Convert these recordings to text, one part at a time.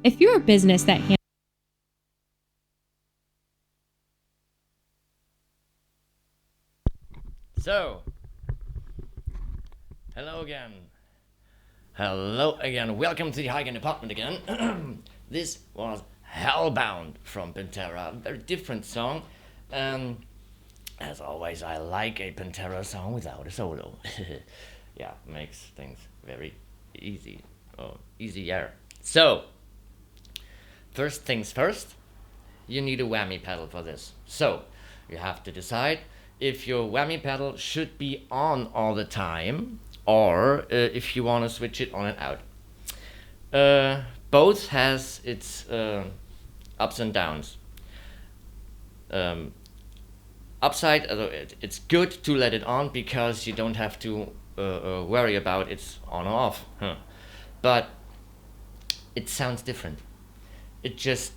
If you're a business that So, hello again. Hello again. Welcome to the High-Gain Apartment again. This was Hellbound from Pantera. A very different song. As always, I like a Pantera song without a solo. Yeah, makes things very easy. Or easier. So, first things first, you need a whammy pedal for this. So, you have to decide if your whammy pedal should be on all the time or if you want to switch it on and out. Both has its ups and downs. Upside, it's good to let it on because you don't have to worry about it's on or off. But it sounds different. It just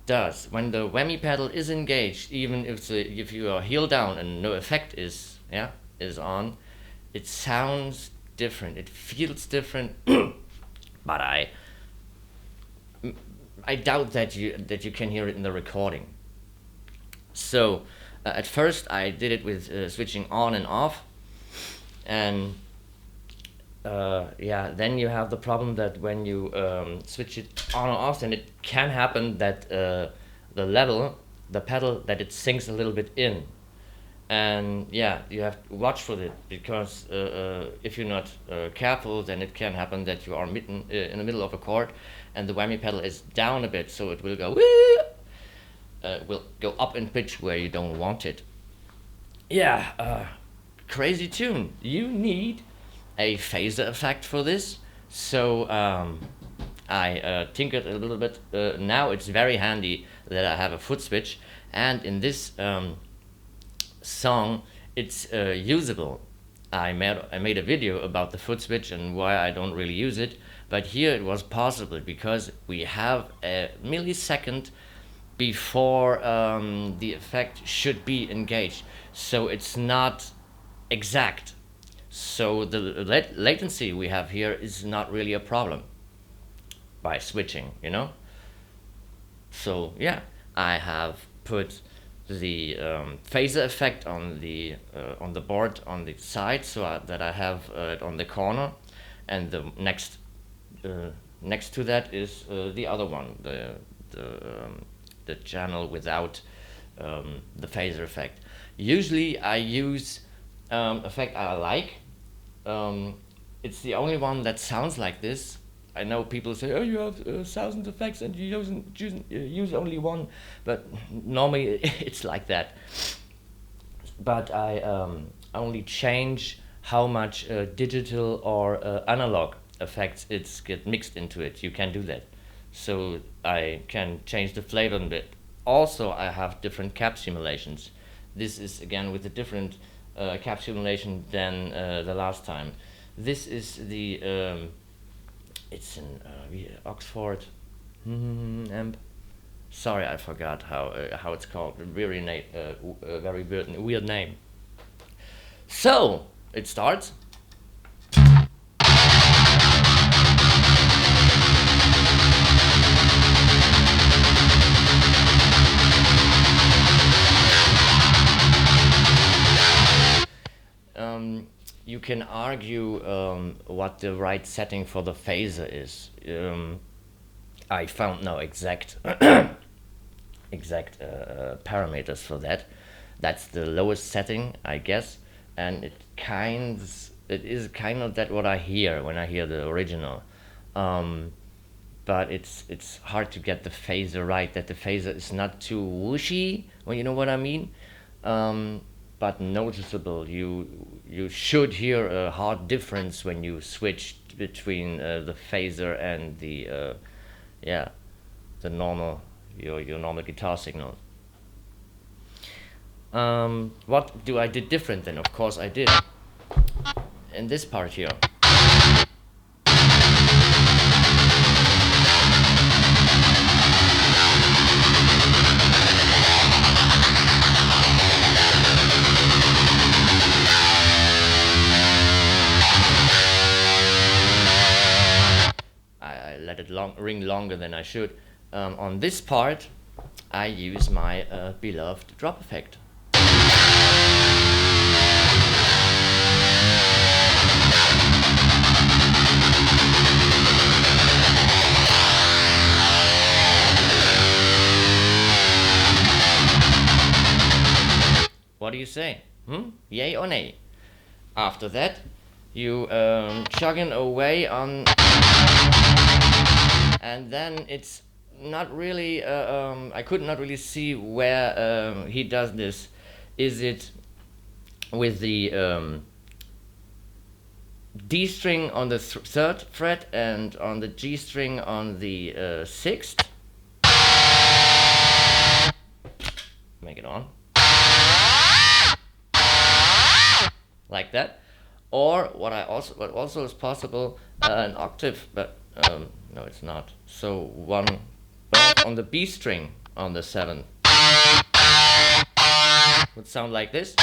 does. When the whammy pedal is engaged, even if you are heel down and no effect is on, it sounds different. It feels different. But I doubt that you can hear it in the recording. So at first I did it with switching on and off, and then you have the problem that when you switch it on or off, then it can happen that the pedal, that it sinks a little bit in. And yeah, you have to watch for it, because if you're not careful, then it can happen that you are in the middle of a chord and the whammy pedal is down a bit, so it will go will go up in pitch where you don't want it. Yeah, crazy tune. You need a phaser effect for this. So I tinkered a little bit. Now it's very handy that I have a foot switch, and in this song it's usable. I made a video about the foot switch and why I don't really use it, but here it was possible because we have a millisecond before the effect should be engaged, so it's not exact. So the latency we have here is not really a problem by switching, So yeah, I have put the phaser effect on the board on the side, so that I have it on the corner, and the next to that is the other one, the channel without the phaser effect. Usually I use effect I like. It's the only one that sounds like this. I know people say, "Oh, you have 1,000 effects and you use only one," but normally it's like that. But I only change how much digital or analog effects get mixed into it. You can do that, so I can change the flavor a bit. Also, I have different cap simulations. This is again with a different cap simulation than the last time. This is the it's an Oxford amp. Sorry, I forgot how it's called. Very very weird name. So it starts. You can argue what the right setting for the phaser is. I found no exact parameters for that. That's the lowest setting, I guess, and it is kind of that what I hear when I hear the original. But it's hard to get the phaser right. That the phaser is not too whooshy, well, you know what I mean. But noticeable. You should hear a hard difference when you switch between the phaser and the normal your normal guitar signal. What do I did different then? Of course I did. In this part here. I let it ring longer than I should. On this part, I use my beloved drop effect. What do you say? Yay or nay? After that, you chugging away on, and then it's not really. I could not really see where he does this. Is it with the D string on the third fret and on the G string on the sixth? Make it on. Like that, or what also is possible, an octave, but no, it's not. So one on the B string on the 7th would sound like this.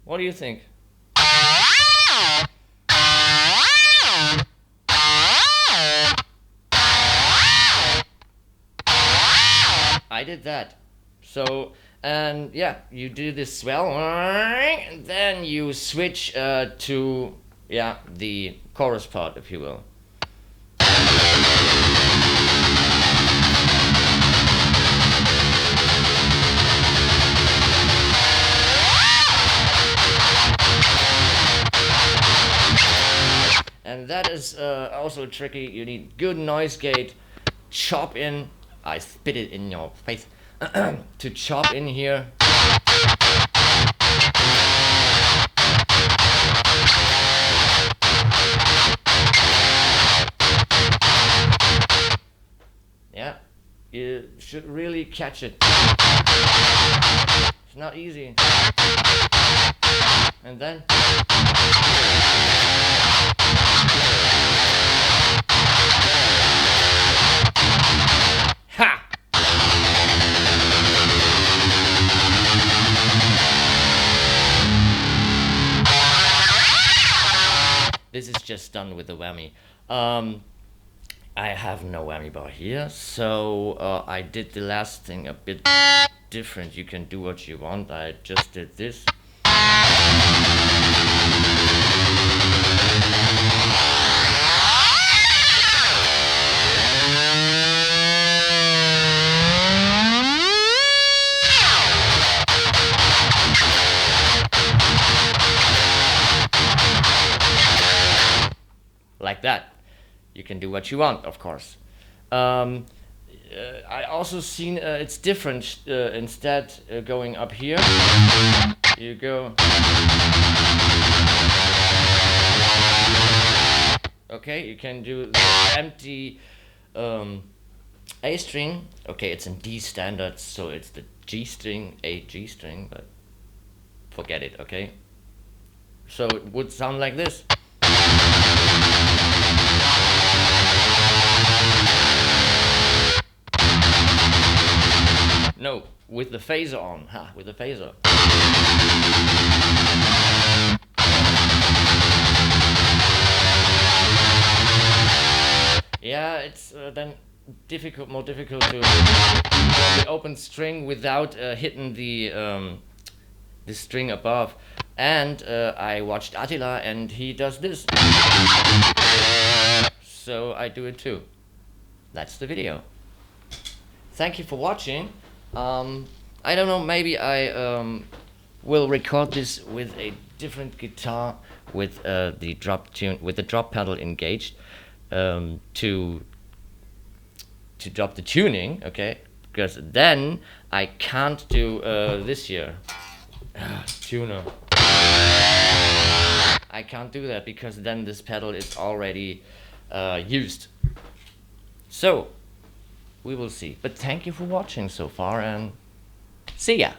What do you think? I did that. So, and yeah, you do this swell, and then you switch to, yeah, the chorus part, if you will. And that is also tricky. You need good noise gate, chop in, I spit it in your face, to chop in here. Yeah, you should really catch it. It's not easy. And then ha! This is just done with the whammy. I have no whammy bar here, so I did the last thing a bit different. You can do what you want. I just did this. Like that. You can do what you want, of course. I also seen it's different. Instead going up here, you go. Okay, you can do the empty A string. Okay, it's in D standard, so it's the G string, A G string, but forget it. Okay. So it would sound like this. No, with the phaser on. With the phaser. Yeah, it's then more difficult to the open string without hitting the string above. And I watched Attila, and he does this. So I do it too. That's the video. Thank you for watching. I don't know, maybe I will record this with a different guitar with the drop pedal engaged to drop the tuning, okay? Because then I can't do this here. Tuner. I can't do that because then this pedal is already used. So we will see. But thank you for watching so far, and see ya.